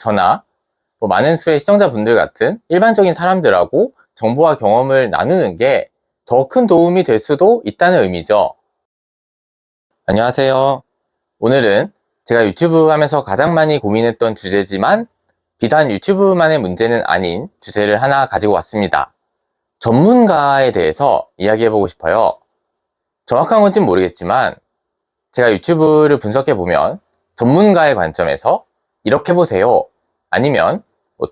저나 많은 수의 시청자분들 같은 일반적인 사람들하고 정보와 경험을 나누는 게 더 큰 도움이 될 수도 있다는 의미죠. 안녕하세요. 오늘은 제가 유튜브 하면서 가장 많이 고민했던 주제지만 비단 유튜브만의 문제는 아닌 주제를 하나 가지고 왔습니다. 전문가에 대해서 이야기해보고 싶어요. 정확한 건지는 모르겠지만 제가 유튜브를 분석해보면 전문가의 관점에서 이렇게 보세요, 아니면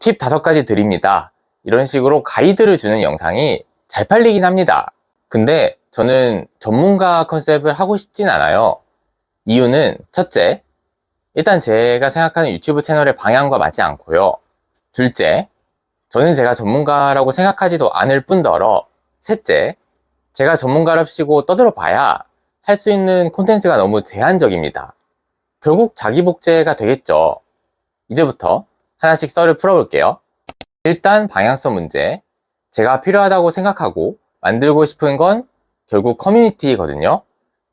팁 5가지 드립니다, 이런 식으로 가이드를 주는 영상이 잘 팔리긴 합니다. 근데 저는 전문가 컨셉을 하고 싶진 않아요. 이유는 첫째, 일단 제가 생각하는 유튜브 채널의 방향과 맞지 않고요. 둘째, 저는 제가 전문가라고 생각하지도 않을 뿐더러 셋째, 제가 전문가랍시고 떠들어봐야 할 수 있는 콘텐츠가 너무 제한적입니다. 결국 자기 복제가 되겠죠. 이제부터 하나씩 썰을 풀어볼게요. 일단 방향성 문제. 제가 필요하다고 생각하고 만들고 싶은 건 결국 커뮤니티거든요.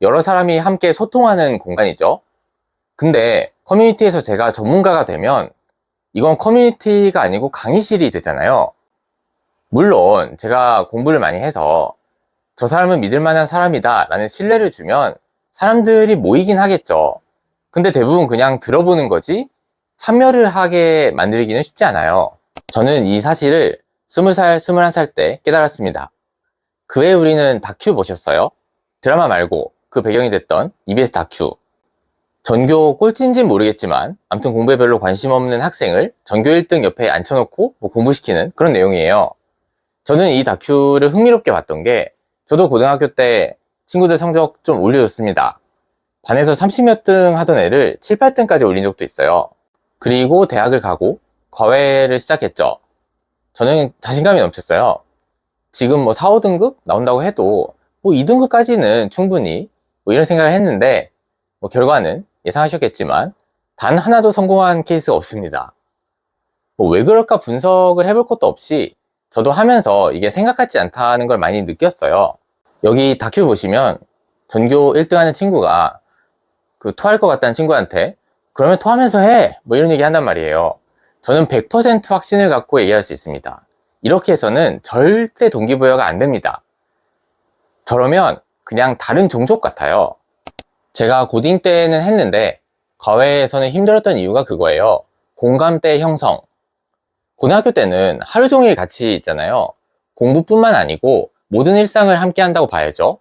여러 사람이 함께 소통하는 공간이죠. 근데 커뮤니티에서 제가 전문가가 되면 이건 커뮤니티가 아니고 강의실이 되잖아요. 물론 제가 공부를 많이 해서 저 사람은 믿을 만한 사람이다 라는 신뢰를 주면 사람들이 모이긴 하겠죠. 근데 대부분 그냥 들어보는 거지 참여를 하게 만들기는 쉽지 않아요. 저는 이 사실을 20살, 21살 때 깨달았습니다. 그에 우리는 다큐 보셨어요? 드라마 말고 그 배경이 됐던 EBS 다큐. 전교 꼴찌인지는 모르겠지만 아무튼 공부에 별로 관심 없는 학생을 전교 1등 옆에 앉혀놓고 공부시키는 그런 내용이에요. 저는 이 다큐를 흥미롭게 봤던 게 저도 고등학교 때 친구들 성적 좀 올려줬습니다. 반에서 30몇 등 하던 애를 7, 8등까지 올린 적도 있어요. 그리고 대학을 가고 과외를 시작했죠. 저는 자신감이 넘쳤어요. 지금 4, 5등급 나온다고 해도 2등급까지는 충분히 이런 생각을 했는데 결과는 예상하셨겠지만 단 하나도 성공한 케이스가 없습니다. 왜 그럴까 분석을 해볼 것도 없이 저도 하면서 이게 생각 같지 않다는 걸 많이 느꼈어요. 여기 다큐 보시면 전교 1등 하는 친구가 토할 것 같다는 친구한테 그러면 토하면서 해! 이런 얘기 한단 말이에요. 저는 100% 확신을 갖고 얘기할 수 있습니다. 이렇게 해서는 절대 동기부여가 안 됩니다. 저러면 그냥 다른 종족 같아요. 제가 고딩 때는 했는데 과외에서는 힘들었던 이유가 그거예요. 공감대 형성. 고등학교 때는 하루 종일 같이 있잖아요. 공부뿐만 아니고 모든 일상을 함께 한다고 봐야죠.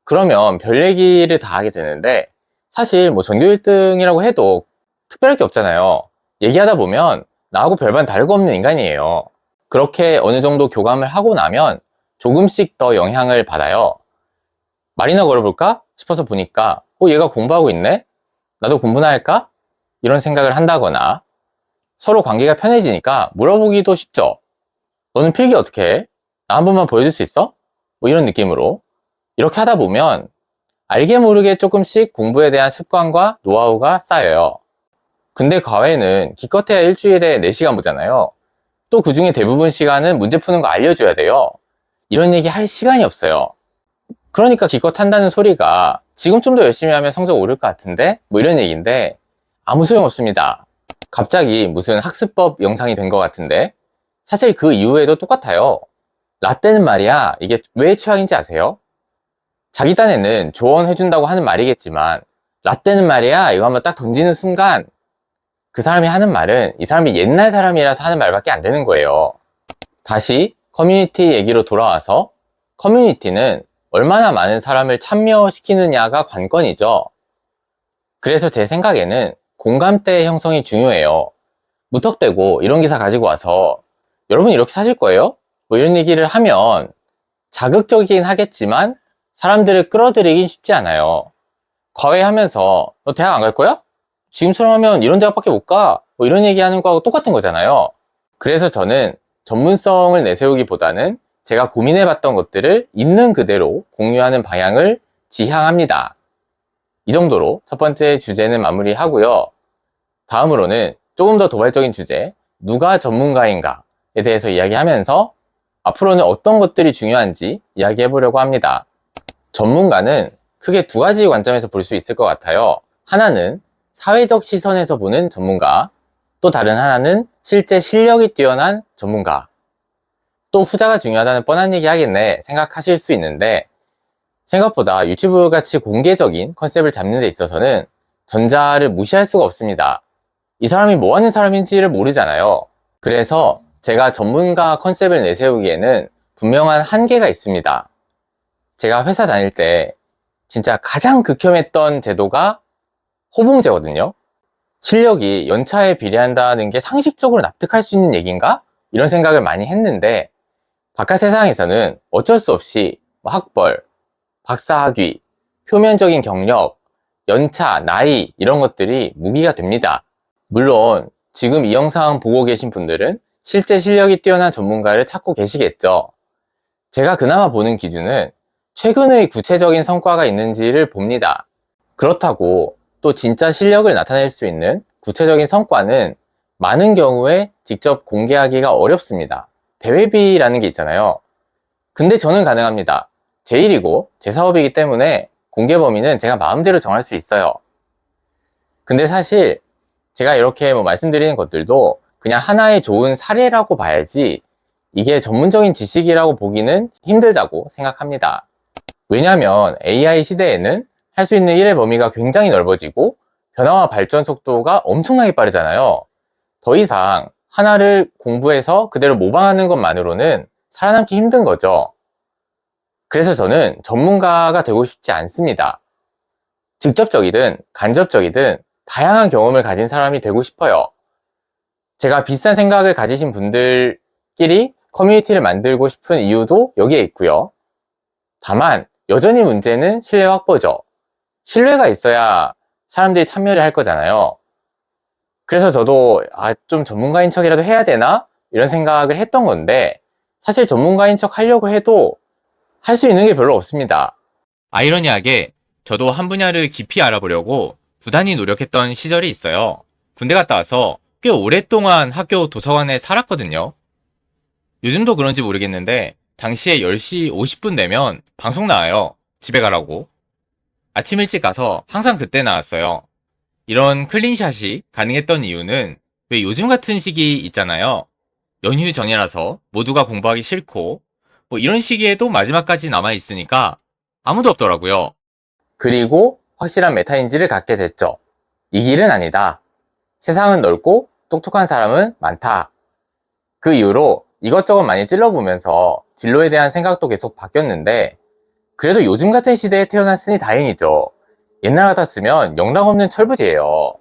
그러면 별 얘기를 다 하게 되는데 사실 전교 1등이라고 해도 특별할 게 없잖아요. 얘기하다 보면 나하고 별반 다르고 없는 인간이에요. 그렇게 어느 정도 교감을 하고 나면 조금씩 더 영향을 받아요. 말이나 걸어볼까 싶어서 보니까 얘가 공부하고 있네? 나도 공부나 할까? 이런 생각을 한다거나 서로 관계가 편해지니까 물어보기도 쉽죠. 너는 필기 어떻게 해? 나 한 번만 보여줄 수 있어? 이런 느낌으로 이렇게 하다 보면 알게 모르게 조금씩 공부에 대한 습관과 노하우가 쌓여요. 근데 과외는 기껏해야 일주일에 4시간 보잖아요. 또 그중에 대부분 시간은 문제 푸는 거 알려줘야 돼요. 이런 얘기 할 시간이 없어요. 그러니까 기껏 한다는 소리가 지금 좀 더 열심히 하면 성적 오를 것 같은데? 이런 얘기인데 아무 소용 없습니다. 갑자기 무슨 학습법 영상이 된 것 같은데 사실 그 이후에도 똑같아요. 라떼는 말이야, 이게 왜 최악인지 아세요? 자기 딴에는 조언해준다고 하는 말이겠지만 라떼는 말이야 이거 한번 딱 던지는 순간 그 사람이 하는 말은 이 사람이 옛날 사람이라서 하는 말밖에 안 되는 거예요. 다시 커뮤니티 얘기로 돌아와서 커뮤니티는 얼마나 많은 사람을 참여시키느냐가 관건이죠. 그래서 제 생각에는 공감대 형성이 중요해요. 무턱대고 이런 기사 가지고 와서 여러분 이렇게 사실 거예요? 이런 얘기를 하면 자극적이긴 하겠지만 사람들을 끌어들이긴 쉽지 않아요. 과외하면서 너 대학 안 갈 거야? 지금처럼 하면 이런 대학밖에 못 가. 이런 얘기하는 거하고 똑같은 거잖아요. 그래서 저는 전문성을 내세우기보다는 제가 고민해봤던 것들을 있는 그대로 공유하는 방향을 지향합니다. 이 정도로 첫 번째 주제는 마무리하고요. 다음으로는 조금 더 도발적인 주제, 누가 전문가인가에 대해서 이야기하면서 앞으로는 어떤 것들이 중요한지 이야기해보려고 합니다. 전문가는 크게 2가지 관점에서 볼 수 있을 것 같아요. 하나는 사회적 시선에서 보는 전문가, 또 다른 하나는 실제 실력이 뛰어난 전문가. 또 후자가 중요하다는 뻔한 얘기 하겠네 생각하실 수 있는데, 생각보다 유튜브 같이 공개적인 컨셉을 잡는 데 있어서는 전자를 무시할 수가 없습니다. 이 사람이 뭐 하는 사람인지를 모르잖아요. 그래서 제가 전문가 컨셉을 내세우기에는 분명한 한계가 있습니다. 제가 회사 다닐 때 진짜 가장 극혐했던 제도가 호봉제거든요. 실력이 연차에 비례한다는 게 상식적으로 납득할 수 있는 얘기인가? 이런 생각을 많이 했는데, 바깥 세상에서는 어쩔 수 없이 학벌, 박사학위, 표면적인 경력, 연차, 나이 이런 것들이 무기가 됩니다. 물론 지금 이 영상 보고 계신 분들은 실제 실력이 뛰어난 전문가를 찾고 계시겠죠. 제가 그나마 보는 기준은 최근의 구체적인 성과가 있는지를 봅니다. 그렇다고 또 진짜 실력을 나타낼 수 있는 구체적인 성과는 많은 경우에 직접 공개하기가 어렵습니다. 대회비라는 게 있잖아요. 근데 저는 가능합니다. 제 일이고 제 사업이기 때문에 공개 범위는 제가 마음대로 정할 수 있어요. 근데 사실 제가 이렇게 말씀드리는 것들도 그냥 하나의 좋은 사례라고 봐야지 이게 전문적인 지식이라고 보기는 힘들다고 생각합니다. 왜냐하면 AI 시대에는 할 수 있는 일의 범위가 굉장히 넓어지고 변화와 발전 속도가 엄청나게 빠르잖아요. 더 이상 하나를 공부해서 그대로 모방하는 것만으로는 살아남기 힘든 거죠. 그래서 저는 전문가가 되고 싶지 않습니다. 직접적이든 간접적이든 다양한 경험을 가진 사람이 되고 싶어요. 제가 비슷한 생각을 가지신 분들끼리 커뮤니티를 만들고 싶은 이유도 여기에 있고요. 다만 여전히 문제는 신뢰 확보죠. 신뢰가 있어야 사람들이 참여를 할 거잖아요. 그래서 저도 좀 전문가인 척이라도 해야 되나? 이런 생각을 했던 건데, 사실 전문가인 척 하려고 해도 할 수 있는 게 별로 없습니다. 아이러니하게 저도 한 분야를 깊이 알아보려고 부단히 노력했던 시절이 있어요. 군대 갔다 와서 꽤 오랫동안 학교 도서관에 살았거든요. 요즘도 그런지 모르겠는데 당시에 10시 50분 되면 방송 나와요. 집에 가라고. 아침 일찍 가서 항상 그때 나왔어요. 이런 클린샷이 가능했던 이유는 왜 요즘 같은 시기 있잖아요. 연휴 전이라서 모두가 공부하기 싫고 이런 시기에도 마지막까지 남아있으니까 아무도 없더라고요. 그리고 확실한 메타인지를 갖게 됐죠. 이 길은 아니다. 세상은 넓고 똑똑한 사람은 많다. 그 이후로 이것저것 많이 찔러보면서 진로에 대한 생각도 계속 바뀌었는데, 그래도 요즘 같은 시대에 태어났으니 다행이죠. 옛날 같았으면 영락없는 철부지예요.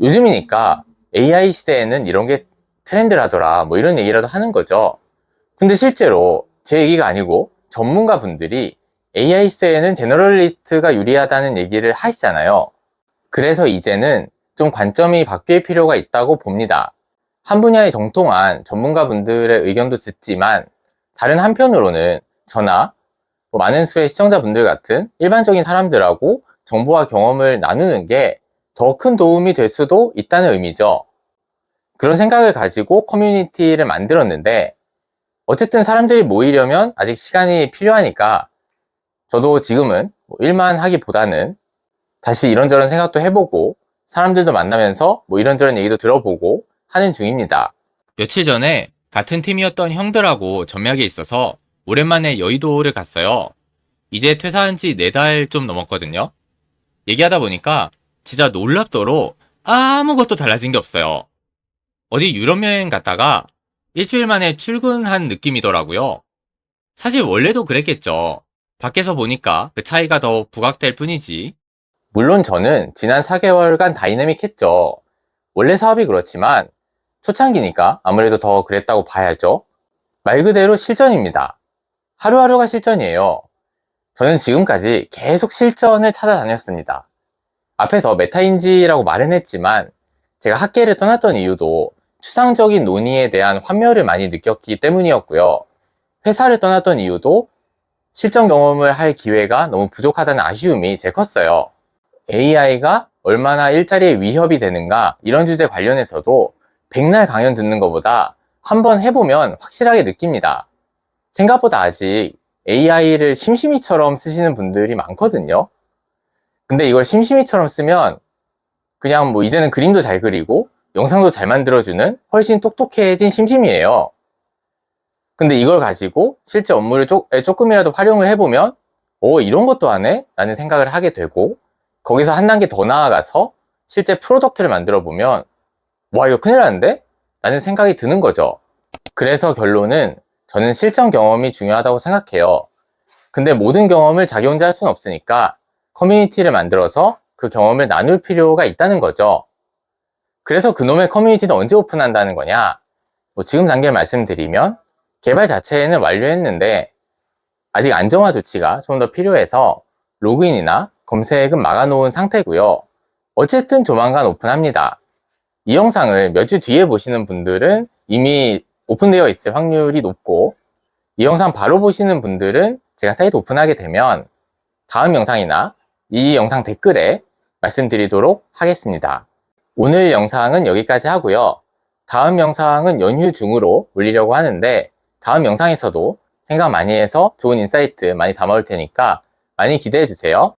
요즘이니까 AI 시대에는 이런 게 트렌드라더라 이런 얘기라도 하는 거죠. 근데 실제로 제 얘기가 아니고 전문가 분들이 AI 시대에는 제너럴리스트가 유리하다는 얘기를 하시잖아요. 그래서 이제는 좀 관점이 바뀔 필요가 있다고 봅니다. 한 분야에 정통한 전문가 분들의 의견도 듣지만, 다른 한편으로는 저나 많은 수의 시청자분들 같은 일반적인 사람들하고 정보와 경험을 나누는 게 더 큰 도움이 될 수도 있다는 의미죠. 그런 생각을 가지고 커뮤니티를 만들었는데, 어쨌든 사람들이 모이려면 아직 시간이 필요하니까 저도 지금은 일만 하기보다는 다시 이런저런 생각도 해보고 사람들도 만나면서 이런저런 얘기도 들어보고 하는 중입니다. 며칠 전에 같은 팀이었던 형들하고 전략에 있어서 오랜만에 여의도를 갔어요. 이제 퇴사한 지 4달 좀 넘었거든요. 얘기하다 보니까 진짜 놀랍도록 아무것도 달라진 게 없어요. 어디 유럽 여행 갔다가 일주일 만에 출근한 느낌이더라고요. 사실 원래도 그랬겠죠. 밖에서 보니까 그 차이가 더 부각될 뿐이지. 물론 저는 지난 4개월간 다이내믹했죠. 원래 사업이 그렇지만 초창기니까 아무래도 더 그랬다고 봐야죠. 말 그대로 실전입니다. 하루하루가 실전이에요. 저는 지금까지 계속 실전을 찾아다녔습니다. 앞에서 메타인지라고 말은 했지만 제가 학계를 떠났던 이유도 추상적인 논의에 대한 환멸을 많이 느꼈기 때문이었고요. 회사를 떠났던 이유도 실전 경험을 할 기회가 너무 부족하다는 아쉬움이 제일 컸어요. AI가 얼마나 일자리에 위협이 되는가 이런 주제 관련해서도 백날 강연 듣는 것보다 한번 해보면 확실하게 느낍니다. 생각보다 아직 AI를 심심이처럼 쓰시는 분들이 많거든요. 근데 이걸 심심이처럼 쓰면 그냥 이제는 그림도 잘 그리고 영상도 잘 만들어주는 훨씬 똑똑해진 심심이에요. 근데 이걸 가지고 실제 업무를 조금이라도 활용을 해보면 이런 것도 하네? 라는 생각을 하게 되고, 거기서 한 단계 더 나아가서 실제 프로덕트를 만들어 보면 와, 이거 큰일 났는데? 라는 생각이 드는 거죠. 그래서 결론은 저는 실전 경험이 중요하다고 생각해요. 근데 모든 경험을 자기 혼자 할 수는 없으니까 커뮤니티를 만들어서 그 경험을 나눌 필요가 있다는 거죠. 그래서 그놈의 커뮤니티는 언제 오픈한다는 거냐? 지금 단계를 말씀드리면 개발 자체는 완료했는데 아직 안정화 조치가 좀 더 필요해서 로그인이나 검색은 막아놓은 상태고요. 어쨌든 조만간 오픈합니다. 이 영상을 몇 주 뒤에 보시는 분들은 이미 오픈되어 있을 확률이 높고, 이 영상 바로 보시는 분들은 제가 사이트 오픈하게 되면 다음 영상이나 이 영상 댓글에 말씀드리도록 하겠습니다. 오늘 영상은 여기까지 하고요. 다음 영상은 연휴 중으로 올리려고 하는데, 다음 영상에서도 생각 많이 해서 좋은 인사이트 많이 담아올 테니까 많이 기대해 주세요.